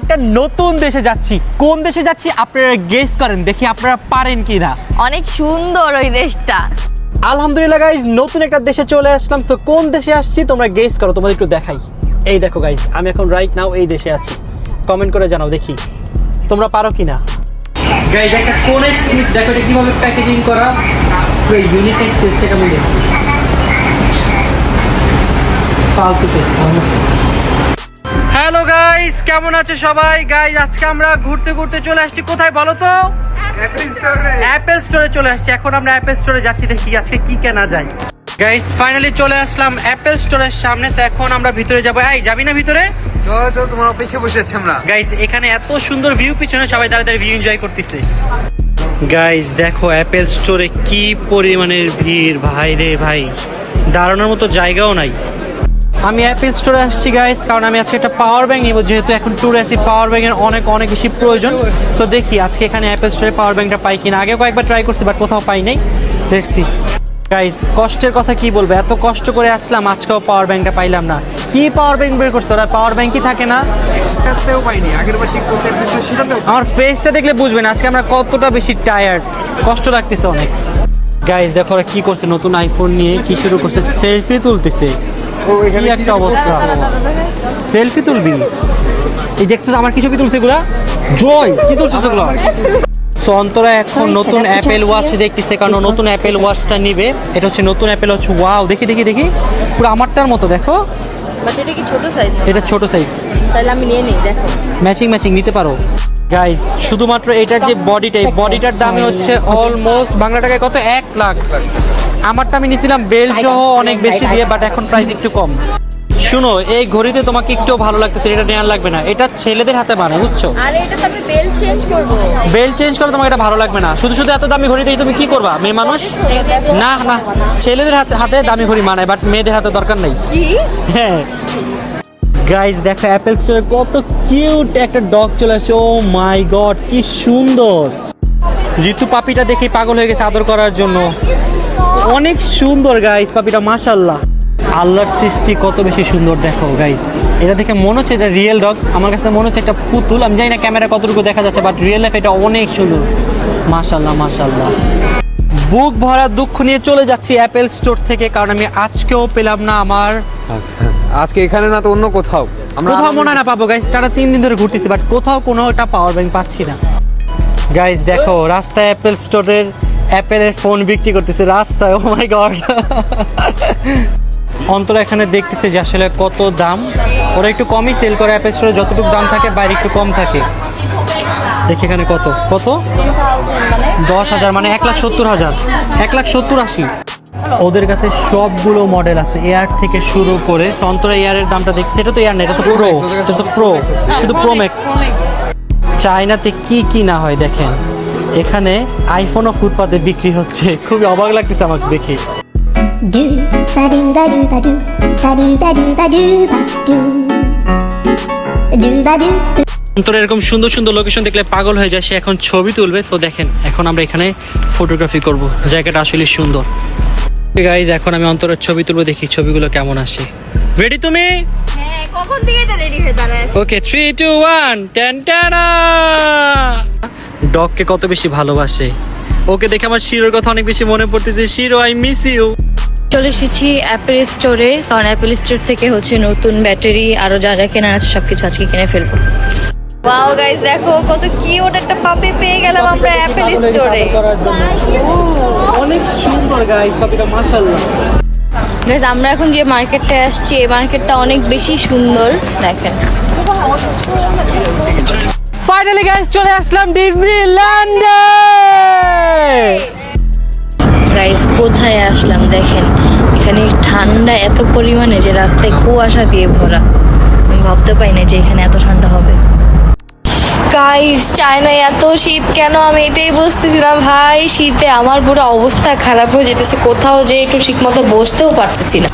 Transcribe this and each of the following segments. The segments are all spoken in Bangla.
একটা নতুন দেশে যাচ্ছি। কোন দেশে যাচ্ছি আপনারা গেস করেন, দেখি আপনারা পারেন কিনা। অনেক সুন্দর ওই দেশটা। আলহামদুলিল্লাহ গাইজ, নতুন একটা দেশে চলে আসলাম। সো কোন দেশে আসছি তোমরা গেস করো, তোমাদের একটু দেখাই। এই দেখো গাইজ, আমি এখন রাইট নাও এই দেশে আছি। কমেন্ট করে জানাও দেখি তোমরা পারো কিনা। গাইজ একটা কোন জিনিস দেখো, এটা কিভাবে প্যাকেজিং করা, পুরো ইউনিক টেস্টটা কেমন দেখি। ফালতু টেস্ট। হ্যালো গাইজ, কেমন আছো সবাই? গাইজ আজকে আমরা ঘুরতে ঘুরতে চলে আসছি কোথায় বলো তো? অ্যাপেল স্টোরে চলে আসছি। এখন আমরা অ্যাপেল স্টোরে যাচ্ছি, দেখি আজকে কি কেনা যায়। গাইজ ফাইনালি চলে আসলাম অ্যাপেল স্টোরের সামনে। এখন আমরা ভিতরে যাবো। এই যাবি না ভিতরে? চলো তোমার অপেক্ষা বসে আছি আমরা। গাইজ এখানে এত সুন্দর ভিউ, পিছনে সবাই দাঁড়িয়ে ভিউ এনজয় করতেছে। গাইজ দেখো অ্যাপেল স্টোরে কি পরিমাণের ভিড়, ভাই রে ভাই, দাঁড়ানোর মতো জায়গাও নাই। আমি অ্যাপেল স্টোরে আসছি গাইজ, কারণ আমি আজকে একটা পাওয়ার ব্যাংক নিব, যেহেতু এখন ট্যুরে আছি। পাওয়ার ব্যাংকের অনেক বেশি প্রয়োজন। সো দেখি আজকে এখানে অ্যাপেল স্টোরে পাওয়ার ব্যাংকটা পাই কিনা। আগেও কয়েকবার ট্রাই করছি বাট কোথাও পাই নাই, দেখছি। গাইজ কষ্টের কথা কি বলবো, এত কষ্ট করে আসলাম, আজকেও পাওয়ার ব্যাংকটা পাইলাম না। কি পাওয়ার ব্যাংক বের করছে ওরা? পাওয়ার ব্যাংকই থাকে না। একটাতেও পাইনি, আগের বার চেক করতে সেটাতেও। আমার ফেসটা দেখলে বুঝবেন আজকে আমরা কতটা বেশি টায়ার্ড, কষ্ট লাগতেছে অনেক। গাইজ দেখো ওরা কি করছে, নতুন আইফোন নিয়ে কি শুরু করছে, সেলফি তুলতেছে। কি একটা অবস্থা, সেলফি তুলবি? এই দেখছো আমার কি ছবি তুলছে এগুলা? জয় কি তুলছে এগুলো? অন্তরা এখন নতুন অ্যাপেল ওয়াচ দেখতেছে, কারণ নতুন অ্যাপেল ওয়াচটা নিবে। এটা হচ্ছে নতুন অ্যাপেল ওয়াচ। ওয়াও, দেখি পুরো আমারটার মতো দেখো। বাট এটা কি ছোট সাইজ? এটা ছোট সাইজ, তাহলে আমি নিয়ে নেই। দেখো ম্যাচিং নিতে পারো। গাইস শুধুমাত্র এটার যে বডিটার দামই হচ্ছে অলমোস্ট বাংলা টাকায় কত, 1 লাখ। আমারটা আমি নিয়েছিলাম বেল সহ অনেক বেশি দিয়ে, বাট এখন প্রাইস একটু কম। শুনো, এই ঘড়িতে তোমাকে একটু ভালো লাগতেছে, এটা নেওয়ার লাগবে না। এটা ছেলেদের হাতে বানায়, বুঝছো? আরে এটা তো আমি বেল চেঞ্জ করব। বেল চেঞ্জ করে তোমাকে এটা ভালো লাগবে না। শুধু এত দামি ঘড়ি দিয়ে তুমি কি করবা? মেয়ে মানুষ না, ছেলেদের হাতে দামি ঘড়ি মানায়, বাট মেয়েদের হাতে দরকার নেই। হ্যাঁ গাইজ দেখো অ্যাপেল স্টোরে কত কিউট একটা ডগ চলে আসছে। ও মাই গড, কি সুন্দর। ঋতু পাপিটা দেখে পাগল হয়ে গেছে আদর করার জন্য। অনেক সুন্দর গাইজ পাপিটা, মাশাআল্লাহ। আল্লাহর সৃষ্টি কত বেশি সুন্দর দেখো গাইজ। এটা দেখে মনে হচ্ছে এটা রিয়েল ডগ, আমার কাছে মনে হচ্ছে একটা পুতুল। আমি জানি না ক্যামেরা কতটুকু দেখা যাচ্ছে, বাট রিয়েল লাইফ এটা অনেক সুন্দর। মাশাআল্লাহ। বুক ভরা দুঃখ নিয়ে চলে যাচ্ছি অ্যাপেল স্টোর থেকে, কারণ আমি আজকেও পেলাম না আমার। আজকে এখানে না তো অন্য কোথাও কোথাও মনে হয় না পাবো গাইজ। তারা 3 দিন ধরে ঘুরতেছি, বাট কোথাও কোনো একটা পাওয়ার ব্যাংক পাচ্ছি না। গাইজ দেখো রাস্তায় অ্যাপেল স্টোরের অ্যাপেলের ফোন বিক্রি করতেছে রাস্তায়। ও মাই গড। অন্তরা এখানে দেখতেছে যে আসলে কত দাম। ওরা একটু কমই সেল করে অ্যাপেল স্টোরে, যতটুকু দাম থাকে বাইরে একটু কম থাকে। দেখি এখানে কত 10,000 মানে 1,70,000, 1,70,80। ওদের কাছে সবগুলো মডেল আছে, এয়ার থেকে শুরু করে। অন্তরা এয়ারের দামটা দেখছি, এটা তো এয়ার না, এটা তো প্রো, শুধু প্রো ম্যাক্স। চায়নাতে কি না হয় দেখেন। এখানে আইফোনও ফুটপাতে বিক্রি হচ্ছে, খুবই অবাক লাগতেছে আমাকে দেখে। অন্তর এরকম সুন্দর লোকেশন দেখলে পাগল হয়ে যায়, সে এখন ছবি তুলবে। তো দেখেন এখন আমরা এখানে ফটোগ্রাফি করব, জায়গাটা আসলে সুন্দর। গাইজ এখন আমি অন্তরের ছবি তুলবো, দেখি ছবিগুলো কেমন আসে। রেডি তুমি? হ্যাঁ, কখন থেকে তো রেডি হয়ে দাঁড়ায়। ওকে 3, 2, 1 টেনটানা। ডগকে কত বেশি ভালোবাসে। ওকে দেখে আমার শিরোর কথা অনেক বেশি মনে পড়তেছে। শিরো, আই মিস ইউ। চলে এসেছি অ্যাপেল স্টোরে, কারণ অ্যাপেল স্টোর থেকে হচ্ছে নতুন ব্যাটারি আরো যা কেনার আছে সবকিছু আজকে কিনে ফেলবো। ওয়াও গাইস দেখো কত কিউট একটা পাপি পেয়ে গেলাম আমরা অ্যাপেল স্টোরে। অনেক সুন্দর গাইস পাপিটা, মাশাআল্লাহ। গাইস আমরা এখন যে মার্কেটে আসছি, এই মার্কেটটা অনেক বেশি সুন্দর দেখেন। ফাইনালি গাইস চলে আসলাম ডিজনিল্যান্ডে। গাইস কোথায় আসলাম দেখেন, এখানে ঠান্ডা এত পরিমাণে যে রাস্তায় কুয়াশা দিয়ে ভরা। আমি ভাবতে পারি না যে এখানে এত ঠান্ডা হবে। গাইস চায়নায় এত শীত কেন, আমি এটাই বুঝতেছিলাম। ভাই শীতে আমার পুরো অবস্থা খারাপ হয়ে যেতেছে, কোথাও যে একটু ঠিক মতো বসতেও পারতেছি না।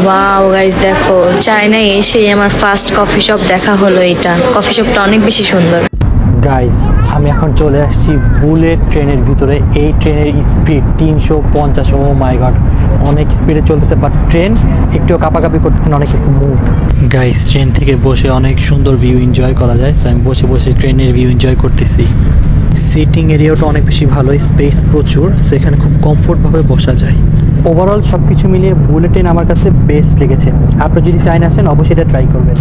ওয়াও গাইস দেখো, চায়নায় এসে আমার ফার্স্ট কফি শপ দেখা হলো। এটা কফি শপটা অনেক বেশি সুন্দর। গাইস আমি এখন চলে আসছি বুলেট ট্রেনের ভিতরে। এই ট্রেনের স্পিড 350। ও মাই গড, অনেক স্পিডে চলতেছে, বাট ট্রেন একটু কাঁপাকাঁপি করতেছে না, অনেক স্মুথ। গাইস, ট্রেন থেকে বসে অনেক সুন্দর ভিউ এনজয় করা যায়। So, আমি বসে বসে ট্রেনের ভিউ এনজয় করতেছি। সিটিং এরিয়াটা অনেক বেশি ভালো, স্পেস প্রচুর, সো এখানে খুব কমফোর্টভাবে বসা যায়। ওভারঅল সব কিছু মিলিয়ে বুলেট ট্রেন আমার কাছে বেস্ট লেগেছে। আপনি যদি চাইনা আসেন অবশ্যই এটা ট্রাই করবেন।